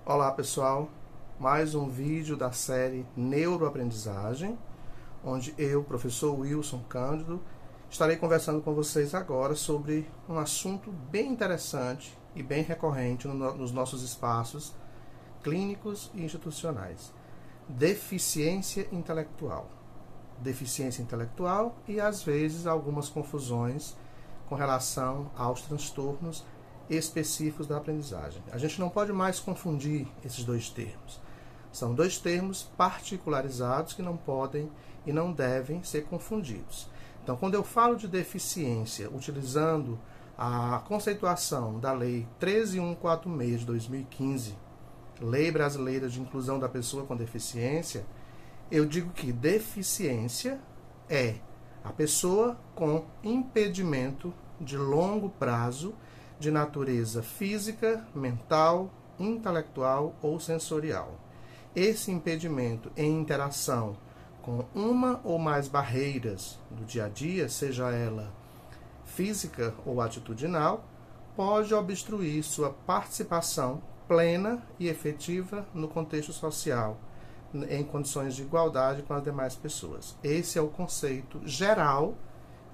Olá pessoal, mais um vídeo da série Neuroaprendizagem, onde eu, professor Wilson Cândido, estarei conversando com vocês agora sobre um assunto bem interessante e bem recorrente nos nossos espaços clínicos e institucionais: deficiência intelectual. Deficiência intelectual e às vezes algumas confusões com relação aos transtornos específicos da aprendizagem. A gente não pode mais confundir esses dois termos. São dois termos particularizados que não podem e não devem ser confundidos. Então, quando eu falo de deficiência, utilizando a conceituação da Lei 13.146 de 2015, Lei Brasileira de Inclusão da Pessoa com Deficiência, eu digo que deficiência é a pessoa com impedimento de longo prazo de natureza física, mental, intelectual ou sensorial. Esse impedimento em interação com uma ou mais barreiras do dia a dia, seja ela física ou atitudinal, pode obstruir sua participação plena e efetiva no contexto social, em condições de igualdade com as demais pessoas. Esse é o conceito geral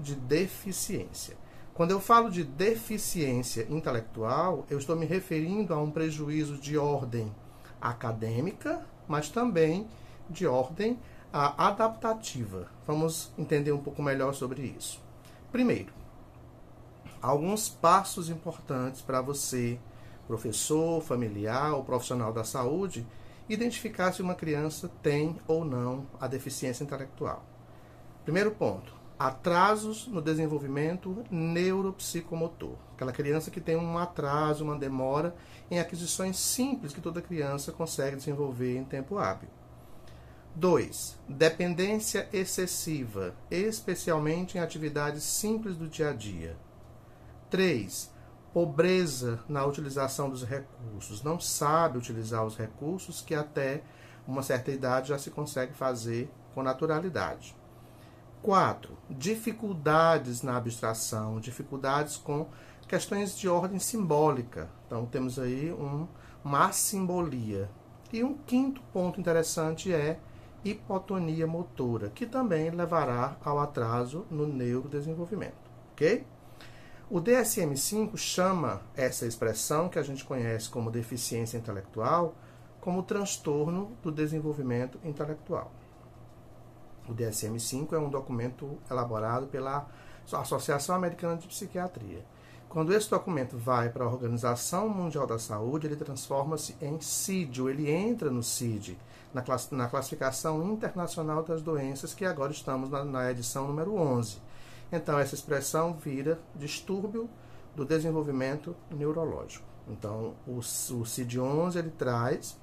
de deficiência. Quando eu falo de deficiência intelectual, eu estou me referindo a um prejuízo de ordem acadêmica, mas também de ordem adaptativa. Vamos entender um pouco melhor sobre isso. Primeiro, alguns passos importantes para você, professor, familiar ou profissional da saúde, identificar se uma criança tem ou não a deficiência intelectual. Primeiro ponto: atrasos no desenvolvimento neuropsicomotor. Aquela criança que tem um atraso, uma demora em aquisições simples que toda criança consegue desenvolver em tempo hábil. 2. Dependência excessiva, especialmente em atividades simples do dia a dia. 3. Pobreza na utilização dos recursos. Não sabe utilizar os recursos que até uma certa idade já se consegue fazer com naturalidade. 4. Dificuldades na abstração, dificuldades com questões de ordem simbólica. Então, temos aí uma assimbolia. E um quinto ponto interessante é hipotonia motora, que também levará ao atraso no neurodesenvolvimento. Ok? O DSM-5 chama essa expressão, que a gente conhece como deficiência intelectual, como transtorno do desenvolvimento intelectual. O DSM-5 é um documento elaborado pela Associação Americana de Psiquiatria. Quando esse documento vai para a Organização Mundial da Saúde, ele transforma-se em CID, ou ele entra no CID, na Classificação Internacional das Doenças, que agora estamos na edição número 11. Então, essa expressão vira distúrbio do desenvolvimento neurológico. Então, o CID-11 ele traz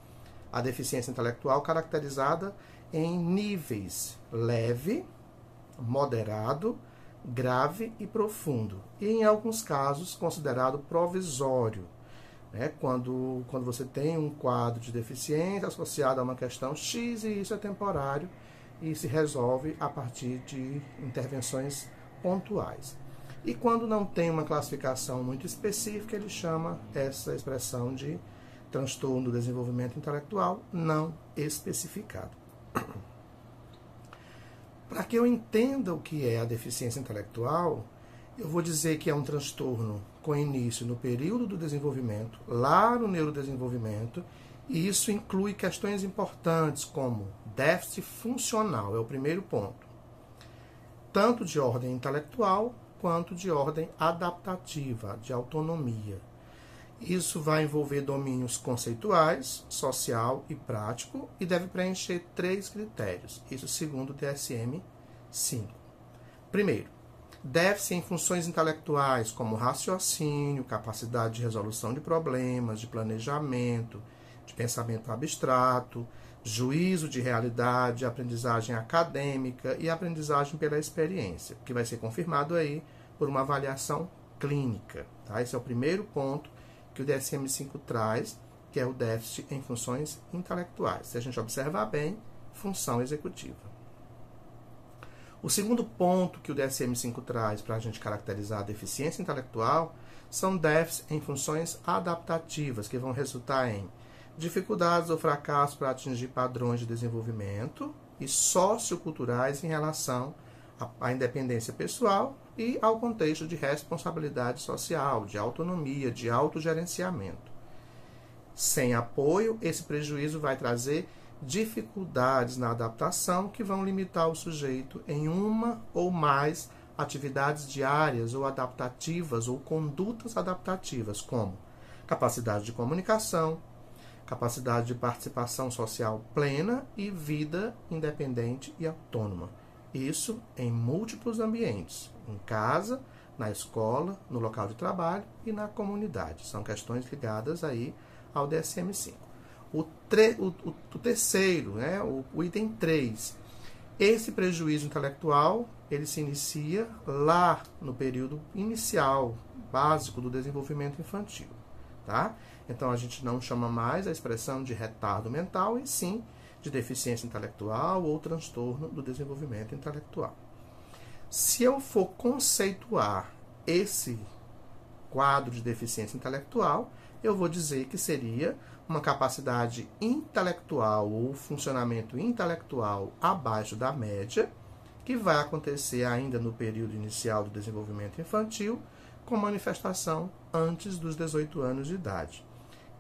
a deficiência intelectual caracterizada em níveis leve, moderado, grave e profundo. E, em alguns casos, considerado provisório, né? Quando você tem um quadro de deficiência associado a uma questão X, e isso é temporário e se resolve a partir de intervenções pontuais. E quando não tem uma classificação muito específica, ele chama essa expressão de transtorno do desenvolvimento intelectual não especificado. Para que eu entenda o que é a deficiência intelectual, eu vou dizer que é um transtorno com início no período do desenvolvimento, lá no neurodesenvolvimento, e isso inclui questões importantes como déficit funcional, é o primeiro ponto, tanto de ordem intelectual quanto de ordem adaptativa, de autonomia. Isso vai envolver domínios conceituais, social e prático, e deve preencher 3 critérios, isso segundo o DSM-5. Primeiro, déficit em funções intelectuais, como raciocínio, capacidade de resolução de problemas, de planejamento, de pensamento abstrato, juízo de realidade, aprendizagem acadêmica e aprendizagem pela experiência, que vai ser confirmado aí por uma avaliação clínica. Tá? Esse é o primeiro ponto que o DSM-5 traz, que é o déficit em funções intelectuais. Se a gente observar bem, função executiva. O segundo ponto que o DSM-5 traz para a gente caracterizar a deficiência intelectual são déficits em funções adaptativas, que vão resultar em dificuldades ou fracasso para atingir padrões de desenvolvimento e socioculturais em relação à independência pessoal e ao contexto de responsabilidade social, de autonomia, de autogerenciamento. Sem apoio, esse prejuízo vai trazer dificuldades na adaptação que vão limitar o sujeito em uma ou mais atividades diárias ou adaptativas ou condutas adaptativas, como capacidade de comunicação, capacidade de participação social plena e vida independente e autônoma. Isso em múltiplos ambientes, em casa, na escola, no local de trabalho e na comunidade. São questões ligadas aí ao DSM-5. O terceiro, né, o item 3, esse prejuízo intelectual, ele se inicia lá no período inicial, básico do desenvolvimento infantil. Tá? Então, a gente não chama mais a expressão de retardo mental, e sim de deficiência intelectual ou transtorno do desenvolvimento intelectual. Se eu for conceituar esse quadro de deficiência intelectual, eu vou dizer que seria uma capacidade intelectual ou funcionamento intelectual abaixo da média, que vai acontecer ainda no período inicial do desenvolvimento infantil, com manifestação antes dos 18 anos de idade.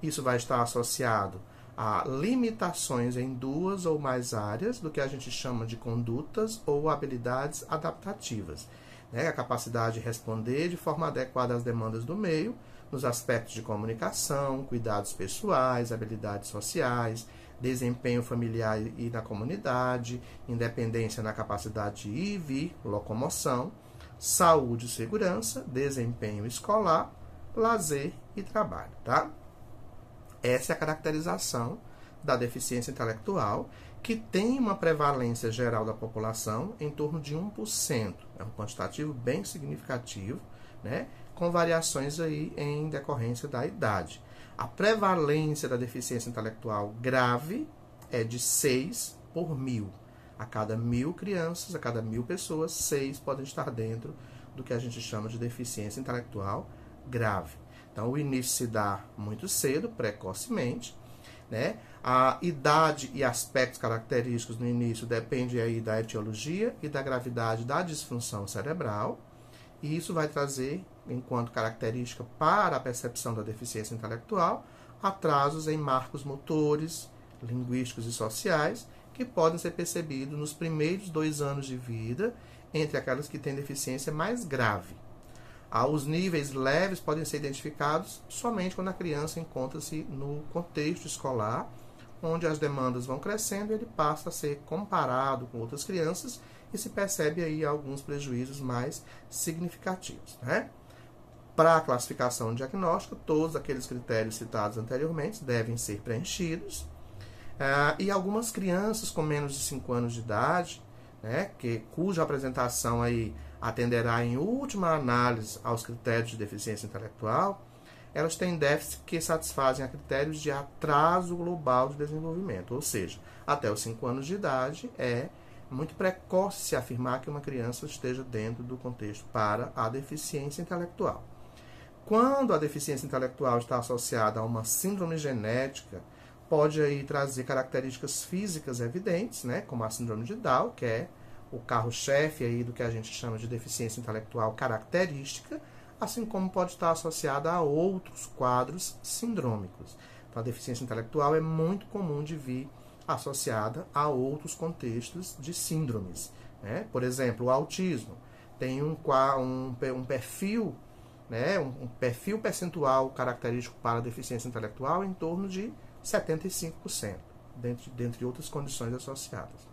Isso vai estar associado a limitações em duas ou mais áreas do que a gente chama de condutas ou habilidades adaptativas, né? A capacidade de responder de forma adequada às demandas do meio, nos aspectos de comunicação, cuidados pessoais, habilidades sociais, desempenho familiar e na comunidade, independência na capacidade de ir e vir, locomoção, saúde e segurança, desempenho escolar, lazer e trabalho, tá? Essa é a caracterização da deficiência intelectual, que tem uma prevalência geral da população em torno de 1%. É um quantitativo bem significativo, né? Com variações aí em decorrência da idade. A prevalência da deficiência intelectual grave é de 6 por 1.000. A cada 1.000 crianças, a cada 1.000 pessoas, 6 podem estar dentro do que a gente chama de deficiência intelectual grave. Então, o início se dá muito cedo, precocemente, né? A idade e aspectos característicos no início depende aí da etiologia e da gravidade da disfunção cerebral, e isso vai trazer, enquanto característica para a percepção da deficiência intelectual, atrasos em marcos motores, linguísticos e sociais, que podem ser percebidos nos primeiros 2 anos de vida, entre aquelas que têm deficiência mais grave. Os níveis leves podem ser identificados somente quando a criança encontra-se no contexto escolar, onde as demandas vão crescendo e ele passa a ser comparado com outras crianças e se percebe aí alguns prejuízos mais significativos, né? Para a classificação diagnóstica, todos aqueles critérios citados anteriormente devem ser preenchidos. E algumas crianças com menos de 5 anos de idade, né, cuja apresentação aí atenderá em última análise aos critérios de deficiência intelectual, elas têm déficits que satisfazem a critérios de atraso global de desenvolvimento, ou seja, até os 5 anos de idade é muito precoce se afirmar que uma criança esteja dentro do contexto para a deficiência intelectual. Quando a deficiência intelectual está associada a uma síndrome genética, pode aí trazer características físicas evidentes, né, como a síndrome de Down, que é o carro-chefe aí do que a gente chama de deficiência intelectual característica, assim como pode estar associada a outros quadros sindrômicos. Então, a deficiência intelectual é muito comum de vir associada a outros contextos de síndromes, né? Por exemplo, o autismo tem um perfil, né, um perfil percentual característico para a deficiência intelectual em torno de 75%, dentre outras condições associadas.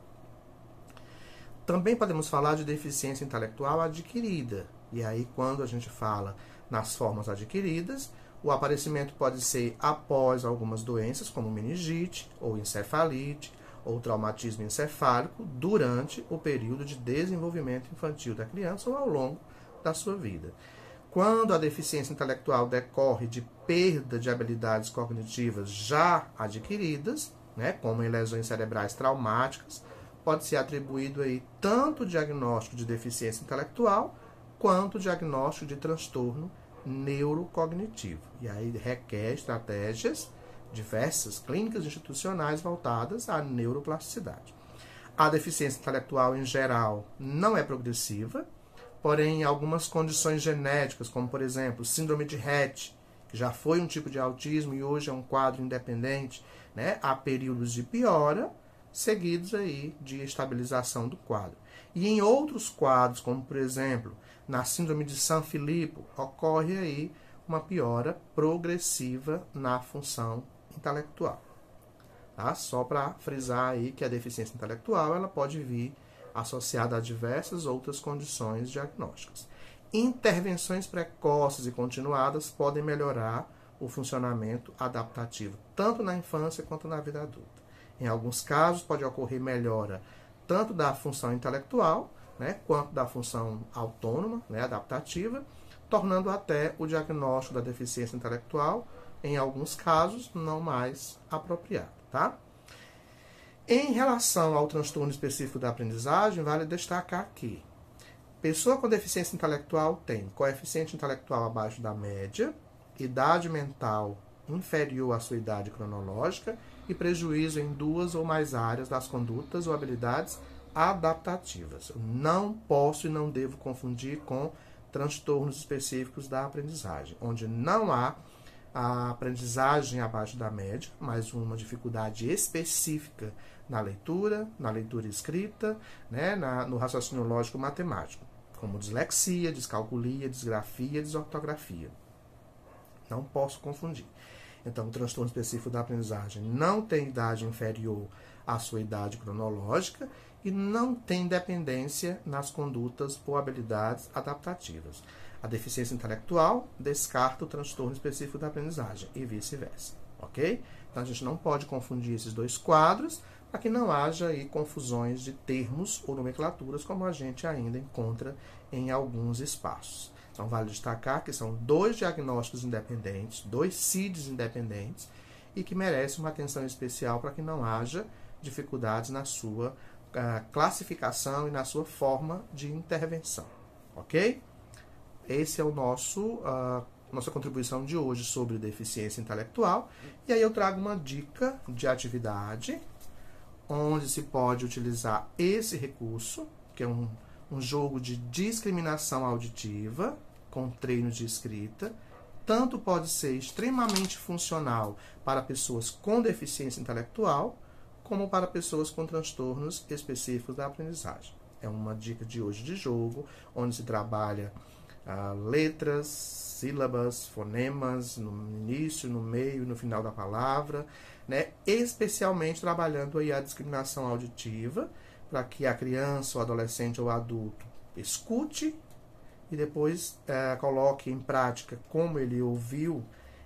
Também podemos falar de deficiência intelectual adquirida. E aí, quando a gente fala nas formas adquiridas, o aparecimento pode ser após algumas doenças, como meningite, ou encefalite, ou traumatismo encefálico, durante o período de desenvolvimento infantil da criança ou ao longo da sua vida. Quando a deficiência intelectual decorre de perda de habilidades cognitivas já adquiridas, né, como em lesões cerebrais traumáticas, pode ser atribuído aí tanto o diagnóstico de deficiência intelectual quanto o diagnóstico de transtorno neurocognitivo. E aí requer estratégias diversas clínicas institucionais voltadas à neuroplasticidade. A deficiência intelectual, em geral, não é progressiva, porém, em algumas condições genéticas, como, por exemplo, síndrome de Rett, que já foi um tipo de autismo e hoje é um quadro independente, né? Há períodos de piora, seguidos aí de estabilização do quadro. E em outros quadros, como, por exemplo, na síndrome de Sanfilippo, ocorre aí uma piora progressiva na função intelectual. Tá? Só para frisar aí que a deficiência intelectual ela pode vir associada a diversas outras condições diagnósticas. Intervenções precoces e continuadas podem melhorar o funcionamento adaptativo, tanto na infância quanto na vida adulta. Em alguns casos, pode ocorrer melhora tanto da função intelectual, né, quanto da função autônoma, né, adaptativa, tornando até o diagnóstico da deficiência intelectual, em alguns casos, não mais apropriado. Tá? Em relação ao transtorno específico da aprendizagem, vale destacar que pessoa com deficiência intelectual tem coeficiente intelectual abaixo da média, idade mental inferior à sua idade cronológica e prejuízo em 2 ou mais áreas das condutas ou habilidades adaptativas. Eu não posso e não devo confundir com transtornos específicos da aprendizagem, onde não há a aprendizagem abaixo da média, mas uma dificuldade específica na leitura escrita, né, no raciocínio lógico matemático, como dislexia, descalculia, disgrafia, desortografia. Não posso confundir. Então, o transtorno específico da aprendizagem não tem idade inferior à sua idade cronológica e não tem dependência nas condutas ou habilidades adaptativas. A deficiência intelectual descarta o transtorno específico da aprendizagem e vice-versa, ok? Então, a gente não pode confundir esses dois quadros para que não haja aí confusões de termos ou nomenclaturas como a gente ainda encontra em alguns espaços. Então, vale destacar que são 2 diagnósticos independentes, 2 CIDs independentes e que merecem uma atenção especial para que não haja dificuldades na sua classificação e na sua forma de intervenção, ok? Esse é o nossa contribuição de hoje sobre deficiência intelectual. E aí eu trago uma dica de atividade onde se pode utilizar esse recurso, que é um jogo de discriminação auditiva com treino de escrita. Tanto pode ser extremamente funcional para pessoas com deficiência intelectual, como para pessoas com transtornos específicos da aprendizagem. É uma dica de hoje de jogo, onde se trabalha letras, sílabas, fonemas no início, no meio e no final da palavra, né? Especialmente trabalhando aí a discriminação auditiva, para que a criança, o adolescente ou o adulto escute e depois coloque em prática como ele ouviu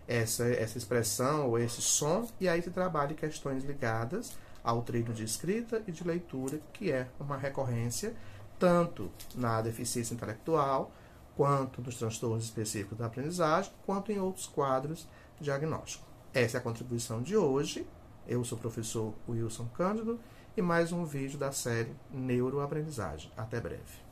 essa expressão ou esse som, e aí se trabalhe questões ligadas ao treino de escrita e de leitura, que é uma recorrência tanto na deficiência intelectual, quanto nos transtornos específicos da aprendizagem, quanto em outros quadros diagnósticos. Essa é a contribuição de hoje. Eu sou o professor Wilson Cândido e mais um vídeo da série Neuroaprendizagem. Até breve.